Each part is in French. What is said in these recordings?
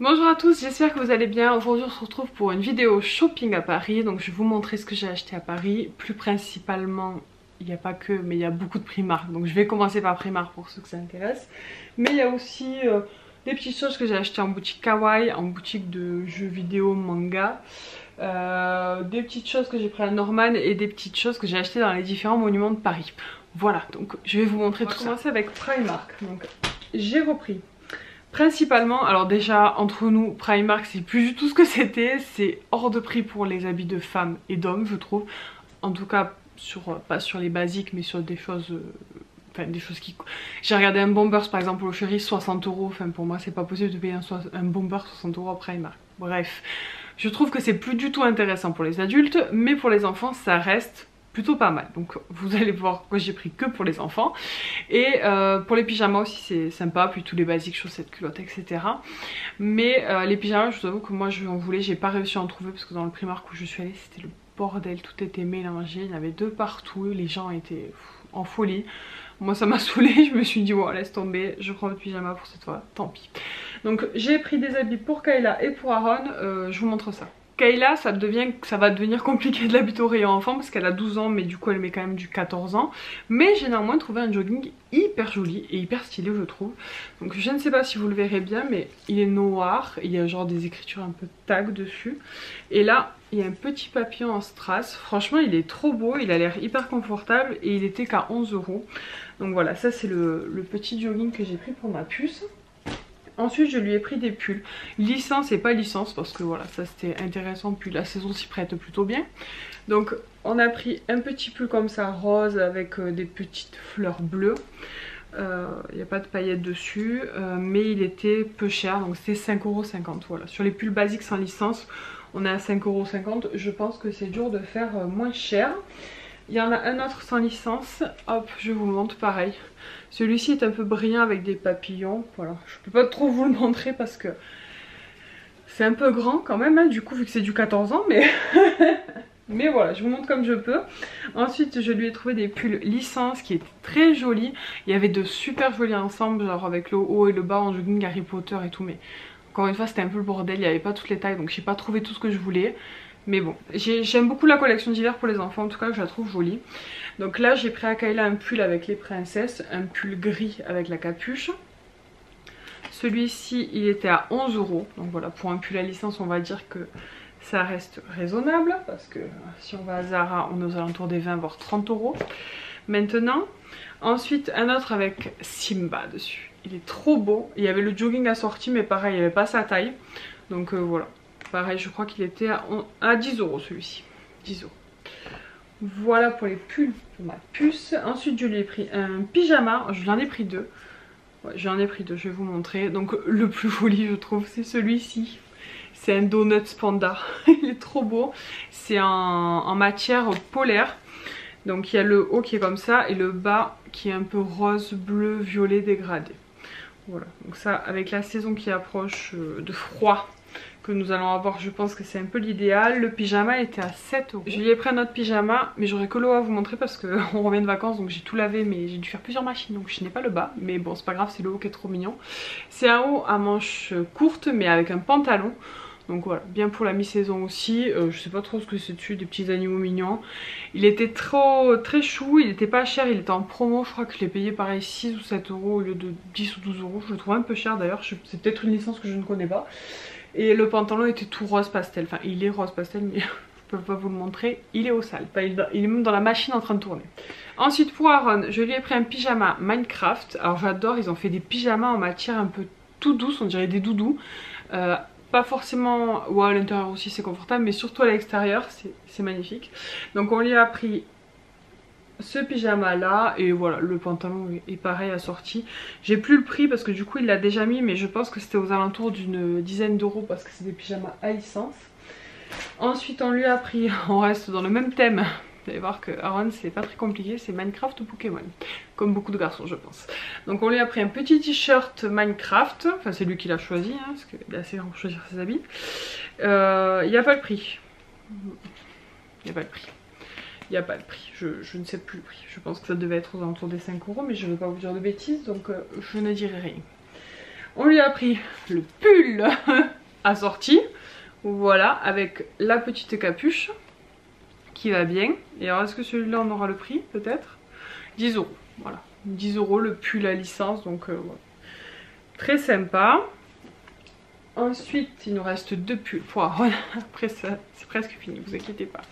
Bonjour à tous, j'espère que vous allez bien. Aujourd'hui on se retrouve pour une vidéo shopping à Paris. Donc je vais vous montrer ce que j'ai acheté à Paris. Plus principalement, il n'y a pas que, mais il y a beaucoup de Primark. Donc je vais commencer par Primark pour ceux que ça intéresse. Mais il y a aussi des petites choses que j'ai achetées en boutique Kawaii, en boutique de jeux vidéo, manga. Des petites choses que j'ai pris à Norman et des petites choses que j'ai achetées dans les différents monuments de Paris. Voilà, donc je vais vous montrer tout ça. On va commencer avec Primark. Donc j'ai repris principalement, alors déjà entre nous, Primark c'est plus du tout ce que c'était, c'est hors de prix pour les habits de femmes et d'hommes je trouve. En tout cas pas sur les basiques mais sur des choses, des choses qui... J'ai regardé un Bombers par exemple au Chéri, 60 €, enfin pour moi c'est pas possible de payer un Bomber 60 € à Primark. Bref, je trouve que c'est plus du tout intéressant pour les adultes, mais pour les enfants ça reste plutôt pas mal. Donc vous allez voir que j'ai pris que pour les enfants. Et pour les pyjamas aussi c'est sympa, puis tous les basiques, chaussettes, culottes, etc. Mais les pyjamas, je vous avoue que moi je en voulais, j'ai pas réussi à en trouver parce que dans le Primark où je suis allée c'était le bordel, tout était mélangé, il y en avait de partout, les gens étaient en folie. Moi ça m'a saoulée, je me suis dit ouais laisse tomber, je prends le pyjama pour cette fois, tant pis. Donc j'ai pris des habits pour Kayla et pour Aaron, je vous montre ça. Kayla, ça va devenir compliqué de l'habiter au rayon enfant parce qu'elle a 12 ans mais du coup elle met quand même du 14 ans. Mais j'ai néanmoins trouvé un jogging hyper joli et hyper stylé je trouve. Donc je ne sais pas si vous le verrez bien mais il est noir, il y a genre des écritures un peu tag dessus. Et là il y a un petit papillon en strass, franchement il est trop beau, il a l'air hyper confortable et il était qu'à 11 €. Donc voilà, ça c'est le petit jogging que j'ai pris pour ma puce. Ensuite je lui ai pris des pulls, licence et pas licence parce que voilà ça c'était intéressant, puis la saison s'y prête plutôt bien. Donc on a pris un petit pull comme ça rose avec des petites fleurs bleues. Il n'y a pas de paillettes dessus mais il était peu cher donc c'est 5,50 €. Voilà, sur les pulls basiques sans licence on est à 5,50 €. Je pense que c'est dur de faire moins cher. Il y en a un autre sans licence, hop je vous montre pareil. Celui-ci est un peu brillant avec des papillons, voilà, je peux pas trop vous le montrer parce que c'est un peu grand quand même, hein, du coup vu que c'est du 14 ans, mais... mais voilà, je vous montre comme je peux. Ensuite je lui ai trouvé des pulls licence qui étaient très jolis, il y avait de super jolis ensembles, genre avec le haut et le bas en jogging Harry Potter et tout, mais encore une fois c'était un peu le bordel, il n'y avait pas toutes les tailles donc j'ai pas trouvé tout ce que je voulais. Mais bon, j'aime beaucoup la collection d'hiver pour les enfants, en tout cas je la trouve jolie. Donc là j'ai pris à Kayla un pull avec les princesses, un pull gris avec la capuche. Celui-ci il était à 11 €, donc voilà, pour un pull à licence on va dire que ça reste raisonnable. Parce que si on va à Zara on est aux alentours des 20 voire 30 € maintenant. Ensuite un autre avec Simba dessus, il est trop beau. Il y avait le jogging assorti mais pareil il n'y avait pas sa taille. Donc voilà. Pareil, je crois qu'il était à 10 € celui-ci. 10 €. Voilà pour les pulls pour ma puce. Ensuite, je lui ai pris un pyjama. J'en ai pris deux. Ouais, j'en ai pris deux, je vais vous montrer. Donc, le plus joli, je trouve, c'est celui-ci. C'est un Donuts Panda. Il est trop beau. C'est en matière polaire. Donc, il y a le haut qui est comme ça et le bas qui est un peu rose, bleu, violet dégradé. Voilà. Donc, ça, avec la saison qui approche de froid que nous allons avoir, je pense que c'est un peu l'idéal. Le pyjama était à 7 €. Je lui ai pris un autre pyjama mais j'aurais que l'eau à vous montrer parce qu'on revient de vacances donc j'ai tout lavé mais j'ai dû faire plusieurs machines donc je n'ai pas le bas, mais bon c'est pas grave, c'est le haut qui est trop mignon. C'est un haut à manches courtes mais avec un pantalon, donc voilà, bien pour la mi-saison aussi. Je sais pas trop ce que c'est dessus, des petits animaux mignons. Il était très chou, il était pas cher, il était en promo, je crois que je l'ai payé pareil 6 ou 7 € au lieu de 10 ou 12 €. Je le trouve un peu cher d'ailleurs, c'est peut-être une licence que je ne connais pas. Et le pantalon était tout rose pastel, enfin il est rose pastel mais je peux pas vous le montrer, il est au sale, enfin, il est même dans la machine en train de tourner. Ensuite pour Aaron, je lui ai pris un pyjama Minecraft. Alors j'adore, ils ont fait des pyjamas en matière un peu tout douce, on dirait des doudous. Pas forcément, ouais à l'intérieur aussi c'est confortable mais surtout à l'extérieur c'est magnifique. Donc on lui a pris ce pyjama là et voilà, le pantalon est pareil assorti. J'ai plus le prix parce que du coup il l'a déjà mis mais je pense que c'était aux alentours d'une dizaine d'euros parce que c'est des pyjamas à licence. Ensuite on lui a pris, on reste dans le même thème, vous allez voir que Aaron c'est pas très compliqué, c'est Minecraft ou Pokémon, comme beaucoup de garçons je pense. Donc on lui a pris un petit t-shirt Minecraft, enfin c'est lui qui l'a choisi hein, parce qu'il est assez grand pour choisir ses habits. Il n'y a pas le prix, il n'y a pas le prix. Il n'y a pas le prix, je ne sais plus le prix. Je pense que ça devait être aux alentours des 5 € mais je ne veux pas vous dire de bêtises donc je ne dirai rien. On lui a pris le pull assorti, voilà, avec la petite capuche qui va bien. Et alors est-ce que celui-là on aura le prix peut-être? 10 €, voilà, 10 € le pull à licence, donc voilà. Très sympa. Ensuite, il nous reste 2 pulls. Voilà, après ça, c'est presque fini, vous inquiétez pas.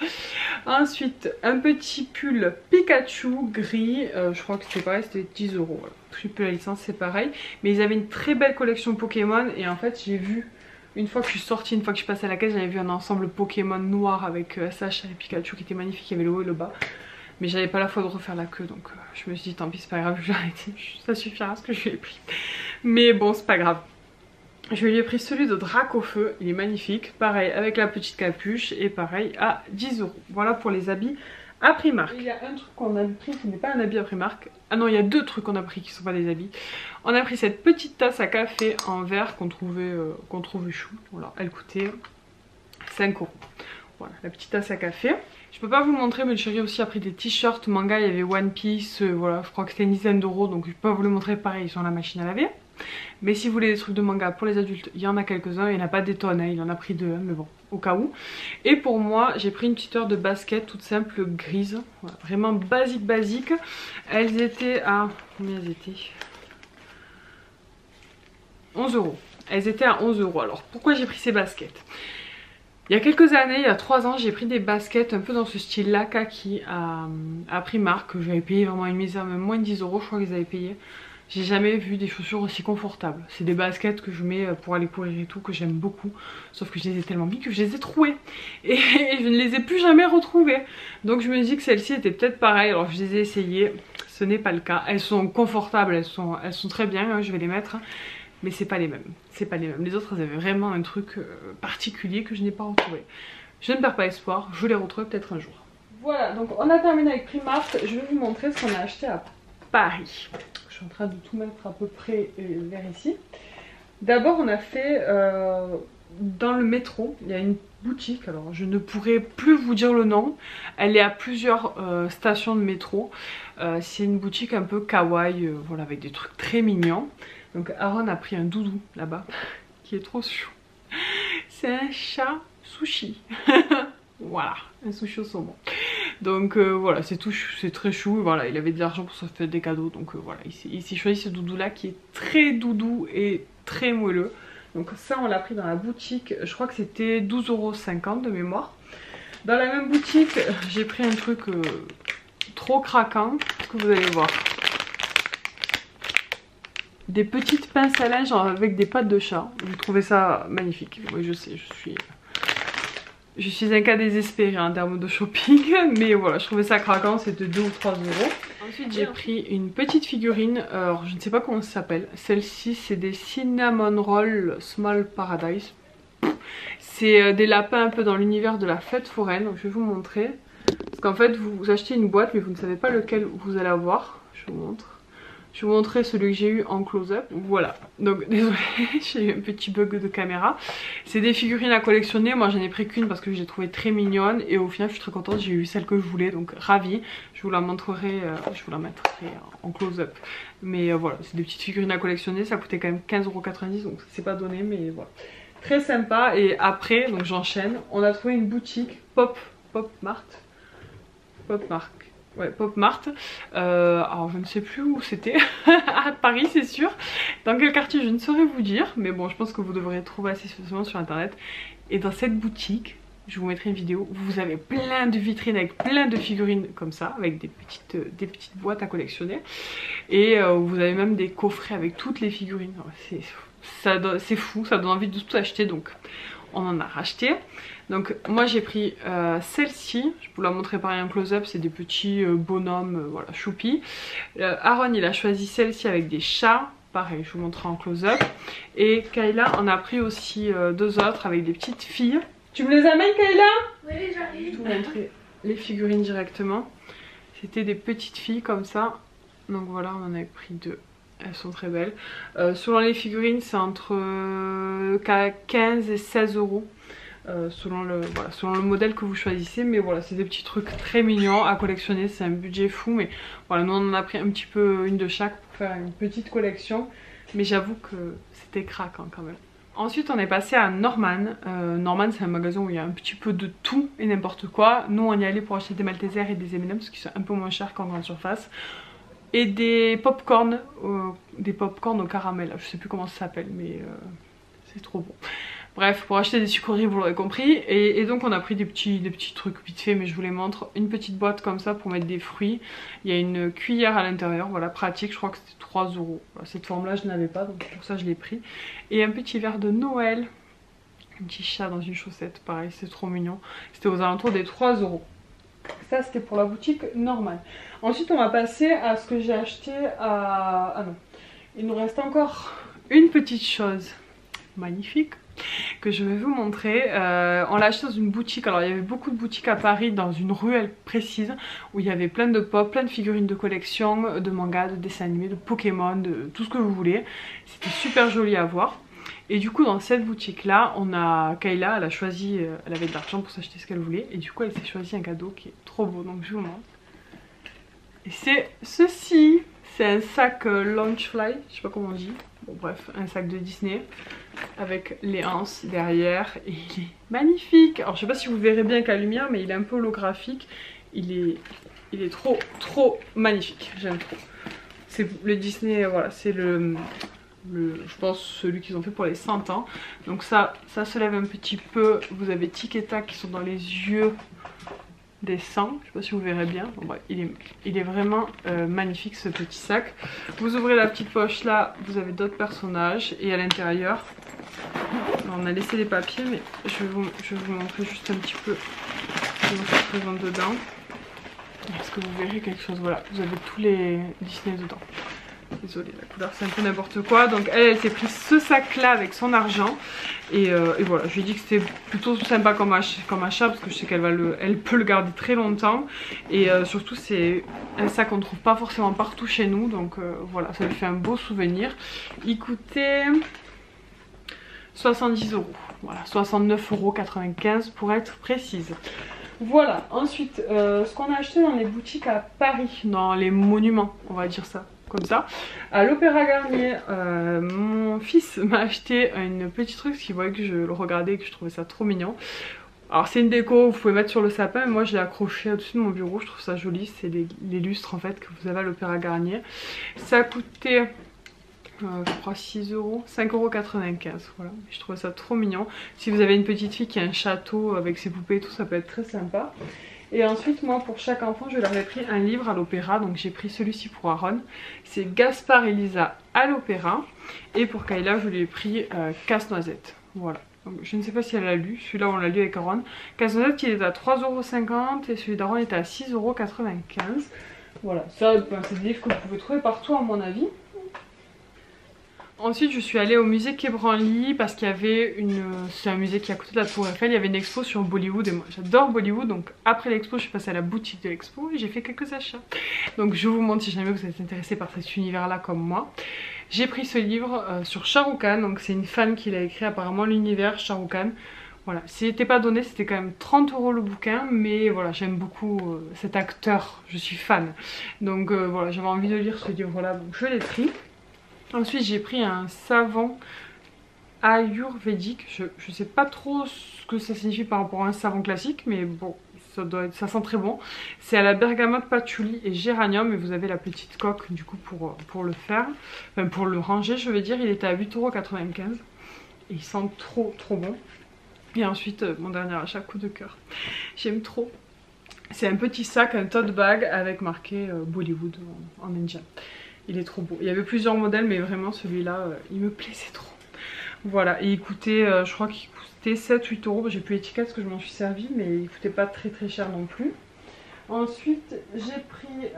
Ensuite, un petit pull Pikachu gris. Je crois que c'était pareil, c'était 10 €. Voilà. Triple la licence, c'est pareil. Mais ils avaient une très belle collection Pokémon. Et en fait, j'ai vu, une fois que je suis sortie, une fois que je suis passée à la caisse, j'avais vu un ensemble Pokémon noir avec SH et Pikachu qui était magnifique. Il y avait le haut et le bas. Mais j'avais pas la foi de refaire la queue, donc je me suis dit tant pis, c'est pas grave, je vais arrêter. Ça suffira ce que je lui ai pris. Mais bon, c'est pas grave. Je lui ai pris celui de Dracofeu, il est magnifique, pareil avec la petite capuche et pareil à 10 €. Voilà pour les habits à Primark. Il y a un truc qu'on a pris qui n'est pas un habit à Primark. Ah non, il y a 2 trucs qu'on a pris qui ne sont pas des habits. On a pris cette petite tasse à café en verre qu'on trouvait chou. Voilà, elle coûtait 5 €. Voilà, la petite tasse à café. Je peux pas vous montrer, mais le chéri aussi a pris des t-shirts manga, il y avait One Piece, voilà, je crois que c'était une dizaine d'euros, donc je peux pas vous le montrer, pareil, ils sont à la machine à laver. Mais si vous voulez des trucs de manga pour les adultes, il y en a quelques-uns, il n'y en a pas des tonnes, hein, il en a pris 2, hein, mais bon, au cas où. Et pour moi, j'ai pris une petite heure de basket toute simple, grise, voilà, vraiment basique. Elles étaient à... combien elles étaient? 11 €. Elles étaient à 11 €. Alors pourquoi j'ai pris ces baskets? Il y a quelques années, il y a 3 ans, j'ai pris des baskets un peu dans ce style-là, kaki, à Primark, que j'avais payé vraiment une misère, même moins de 10 € je crois qu'ils avaient payé. J'ai jamais vu des chaussures aussi confortables. C'est des baskets que je mets pour aller courir et tout, que j'aime beaucoup. Sauf que je les ai tellement mis que je les ai trouées. Et je ne les ai plus jamais retrouvées. Donc je me dis que celles-ci étaient peut-être pareilles. Alors je les ai essayées. Ce n'est pas le cas. Elles sont confortables, elles sont très bien. Hein, je vais les mettre. Mais c'est pas les mêmes. C'est pas les mêmes. Les autres, elles avaient vraiment un truc particulier que je n'ai pas retrouvé. Je ne perds pas espoir. Je les retrouve peut-être un jour. Voilà, donc on a terminé avec Primark. Je vais vous montrer ce qu'on a acheté à Paris. Je suis en train de tout mettre à peu près vers ici. D'abord on a fait dans le métro, il y a une boutique, alors je ne pourrai plus vous dire le nom. Elle est à plusieurs stations de métro. C'est une boutique un peu kawaii, voilà, avec des trucs très mignons. Donc Aaron a pris un doudou là-bas, qui est trop chou. C'est un chat sushi. Voilà, un sushi au saumon. Donc voilà, c'est tout, c'est très chou. Voilà, il avait de l'argent pour se faire des cadeaux. Donc voilà, il s'est choisi ce doudou là qui est très doudou et très moelleux. Donc ça on l'a pris dans la boutique, je crois que c'était 12,50 € de mémoire. Dans la même boutique, j'ai pris un truc trop craquant, que vous allez voir. Des petites pinces à linge avec des pattes de chat. J'ai trouvé ça magnifique. Oui, je sais, je suis un cas désespéré en termes de shopping, mais voilà, je trouvais ça craquant, c'était 2 ou 3 €. Ensuite j'ai pris une petite figurine, alors je ne sais pas comment ça s'appelle, celle-ci c'est des Cinnamon Roll Small Paradise. C'est des lapins un peu dans l'univers de la fête foraine, donc je vais vous montrer. Parce qu'en fait vous achetez une boîte mais vous ne savez pas lequel vous allez avoir, je vous montre. Je vais vous montrer celui que j'ai eu en close-up. Voilà. Donc désolé, j'ai eu un petit bug de caméra. C'est des figurines à collectionner. Moi j'en ai pris qu'une parce que je l'ai trouvée très mignonne. Et au final je suis très contente. J'ai eu celle que je voulais. Donc ravie. Je vous la montrerai. Je vous la mettrai en close-up. Mais voilà, c'est des petites figurines à collectionner. Ça coûtait quand même 15,90 €. Donc c'est pas donné. Mais voilà. Très sympa. Et après, donc j'enchaîne. On a trouvé une boutique Pop Mart. Ouais, Pop Mart. Alors je ne sais plus où c'était. À Paris c'est sûr. Dans quel quartier je ne saurais vous dire. Mais bon, je pense que vous devrez trouver assez facilement sur internet. Et dans cette boutique, je vous mettrai une vidéo. Vous avez plein de vitrines avec plein de figurines comme ça. Avec des petites boîtes à collectionner. Et vous avez même des coffrets avec toutes les figurines. C'est fou, ça donne envie de tout acheter. Donc on en a racheté. Donc moi j'ai pris celle-ci, je vous la montrer pareil en close-up, c'est des petits bonhommes, voilà, choupis. Aaron il a choisi celle-ci avec des chats, pareil je vous montrerai en close-up. Et Kayla en a pris aussi 2 autres avec des petites filles. Tu me les amènes Kayla? Oui j'arrive. Je vais vous montrer les figurines directement. C'était des petites filles comme ça, donc voilà on en avait pris 2. Elles sont très belles. Selon les figurines c'est entre 15 et 16 €. Selon le modèle que vous choisissez, mais voilà c'est des petits trucs très mignons à collectionner, c'est un budget fou, mais voilà nous on en a pris un petit peu une de chaque pour faire une petite collection. mais j'avoue que c'était craquant quand même. Ensuite on est passé à Norman. Norman c'est un magasin où il y a un petit peu de tout et n'importe quoi. Nous on y allait pour acheter des Maltesers et des M&M's qui sont un peu moins chers qu'en grande surface. Et des pop-corn au caramel, je sais plus comment ça s'appelle mais c'est trop bon. Bref, pour acheter des sucreries, vous l'aurez compris. Et donc on a pris des petits trucs vite fait, mais je vous les montre. Une petite boîte comme ça pour mettre des fruits. Il y a une cuillère à l'intérieur, voilà, pratique, je crois que c'était 3 €. Cette forme-là, je n'avais pas, donc pour ça je l'ai pris. Et un petit verre de Noël. Un petit chat dans une chaussette, pareil, c'est trop mignon. C'était aux alentours des 3 €. Ça, c'était pour la boutique normale. Ensuite, on va passer à ce que j'ai acheté à... Ah non, il nous reste encore une petite chose magnifique que je vais vous montrer. On l'a acheté dans une boutique. Alors il y avait beaucoup de boutiques à Paris dans une ruelle précise où il y avait plein de pop, plein de figurines de collection, de mangas, de dessins animés, de Pokémon, de tout ce que vous voulez. C'était super joli à voir. Et du coup dans cette boutique là, on a Kayla, elle a choisi, elle avait de l'argent pour s'acheter ce qu'elle voulait et du coup elle s'est choisi un cadeau qui est trop beau, donc je vous montre. Et c'est ceci, c'est un sac Launchfly, je sais pas comment on dit, bon bref, un sac de Disney avec les anses derrière et il est magnifique. Alors je sais pas si vous verrez bien avec la lumière mais il est un peu holographique, il est trop magnifique, j'aime trop. C'est le Disney, voilà, c'est je pense celui qu'ils ont fait pour les 100 ans. Donc ça se lève un petit peu, vous avez Tic et Tac qui sont dans les yeux des 100, je sais pas si vous verrez bien. Bon, bref, il est vraiment magnifique ce petit sac. Vous ouvrez la petite poche là, vous avez d'autres personnages et à l'intérieur on a laissé les papiers mais je vais vous montrer juste un petit peu ce qui se présente dedans. Est-ce que vous verrez quelque chose? Voilà, vous avez tous les Disney dedans. Désolée, la couleur c'est un peu n'importe quoi. Donc elle s'est pris ce sac là avec son argent. Et voilà, je lui ai dit que c'était plutôt sympa comme achat parce que je sais qu'elle peut le garder très longtemps. Et surtout c'est un sac qu'on ne trouve pas forcément partout chez nous. Donc voilà, ça lui fait un beau souvenir. Il coûtait 70 €. Voilà, 69,95 € pour être précise. Voilà, ensuite ce qu'on a acheté dans les boutiques à Paris, dans les monuments, on va dire ça. Comme ça, à l'Opéra Garnier, mon fils m'a acheté une petite truc parce qu'il voyait que je le regardais et que je trouvais ça trop mignon. Alors c'est une déco, vous pouvez mettre sur le sapin, mais moi je l'ai accroché au-dessus de mon bureau, je trouve ça joli, c'est les lustres en fait que vous avez à l'Opéra Garnier. Ça a coûté je crois 6 €, 5,95 €, voilà, je trouvais ça trop mignon. Si vous avez une petite fille qui a un château avec ses poupées et tout, ça peut être très sympa. Et ensuite moi pour chaque enfant je leur ai pris un livre à l'opéra, donc j'ai pris celui-ci pour Aaron, c'est Gaspard et Lisa à l'opéra, et pour Kayla je lui ai pris Casse-Noisette, voilà. Donc, je ne sais pas si elle l'a lu, celui-là on l'a lu avec Aaron. Casse-Noisette il est à 3,50 € et celui d'Aaron est à 6,95 €. Voilà, ça c'est des livres que vous pouvez trouver partout à mon avis. Ensuite je suis allée au musée Quai Branly parce qu'il y avait c'est un musée qui est à côté de la Tour Eiffel, il y avait une expo sur Bollywood et moi j'adore Bollywood, donc après l'expo je suis passée à la boutique de l'expo et j'ai fait quelques achats. Donc je vous montre si jamais vous êtes intéressé par cet univers là comme moi. J'ai pris ce livre sur Shah Rukh Khan, donc c'est une fan qui l'a écrit apparemment, l'univers Shah Rukh Khan. Voilà, c'était pas donné, c'était quand même 30 € le bouquin, mais voilà, j'aime beaucoup cet acteur, je suis fan. Donc voilà, j'avais envie de lire ce livre là, donc je l'ai pris. Ensuite j'ai pris un savon ayurvédique, je sais pas trop ce que ça signifie par rapport à un savon classique, mais bon ça sent très bon. C'est à la bergamote, patchouli et géranium et vous avez la petite coque du coup pour le faire, enfin pour le ranger je veux dire. Il était à 8,95 € et il sent trop bon. Et ensuite mon dernier achat, coup de cœur, j'aime trop. C'est un petit sac, un tote bag avec marqué Bollywood en indien. Il est trop beau. Il y avait plusieurs modèles mais vraiment celui-là il me plaisait trop. Voilà, et il coûtait, je crois qu'il coûtait 7-8 €. J'ai plus l'étiquette parce que je m'en suis servi, mais il coûtait pas très cher non plus. Ensuite j'ai pris,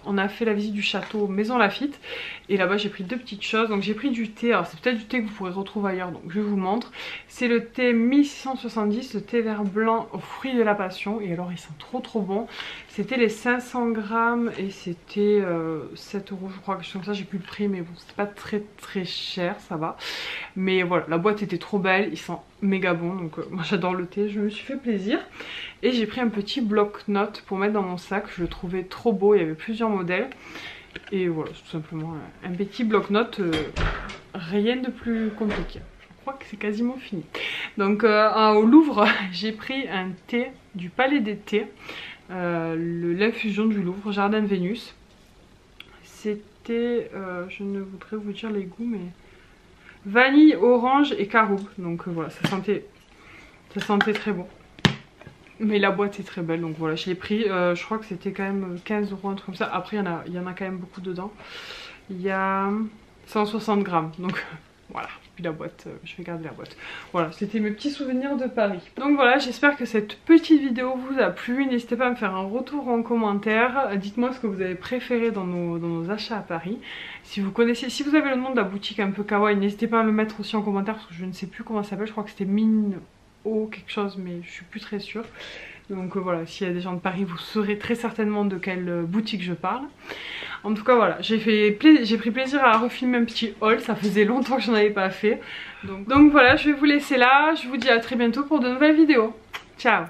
on a fait la visite du château Maison Laffitte et là-bas j'ai pris deux petites choses. Donc j'ai pris du thé, alors c'est peut-être du thé que vous pourrez retrouver ailleurs, donc je vous montre. C'est le thé 1670, le thé vert blanc aux fruits de la passion, et alors il sent trop bon. C'était les 500 grammes et c'était 7 € je crois, quelque chose comme ça, j'ai plus le prix, mais bon c'était pas très cher, ça va. Mais voilà, la boîte était trop belle, il sent méga bon, donc moi j'adore le thé, je me suis fait plaisir. Et j'ai pris un petit bloc-notes pour mettre dans mon sac, je le trouvais trop beau, il y avait plusieurs modèles. Et voilà, c'est tout simplement un petit bloc-notes, rien de plus compliqué. Je crois que c'est quasiment fini. Donc au Louvre, j'ai pris un thé du Palais des Thés, l'infusion du Louvre, Jardin Vénus. C'était, je ne voudrais vous dire les goûts, mais vanille, orange et caroube. Donc voilà, ça sentait très bon. Mais la boîte est très belle, donc voilà, je l'ai pris. Je crois que c'était quand même 15 €, un truc comme ça. Après, il y en a quand même beaucoup dedans. Il y a 160 grammes, donc voilà. Puis la boîte, je vais garder la boîte. Voilà, c'était mes petits souvenirs de Paris. Donc voilà, j'espère que cette petite vidéo vous a plu. N'hésitez pas à me faire un retour en commentaire. Dites-moi ce que vous avez préféré dans nos achats à Paris. Si vous connaissez, si vous avez le nom de la boutique un peu kawaii, n'hésitez pas à me le mettre aussi en commentaire parce que je ne sais plus comment ça s'appelle. Je crois que c'était Mine O quelque chose, mais je suis plus très sûre. Donc voilà, s'il y a des gens de Paris, vous saurez très certainement de quelle boutique je parle. En tout cas voilà, j'ai pris plaisir à refilmer un petit haul, ça faisait longtemps que j'en avais pas fait. Donc voilà, je vais vous laisser là, je vous dis à très bientôt pour de nouvelles vidéos. Ciao!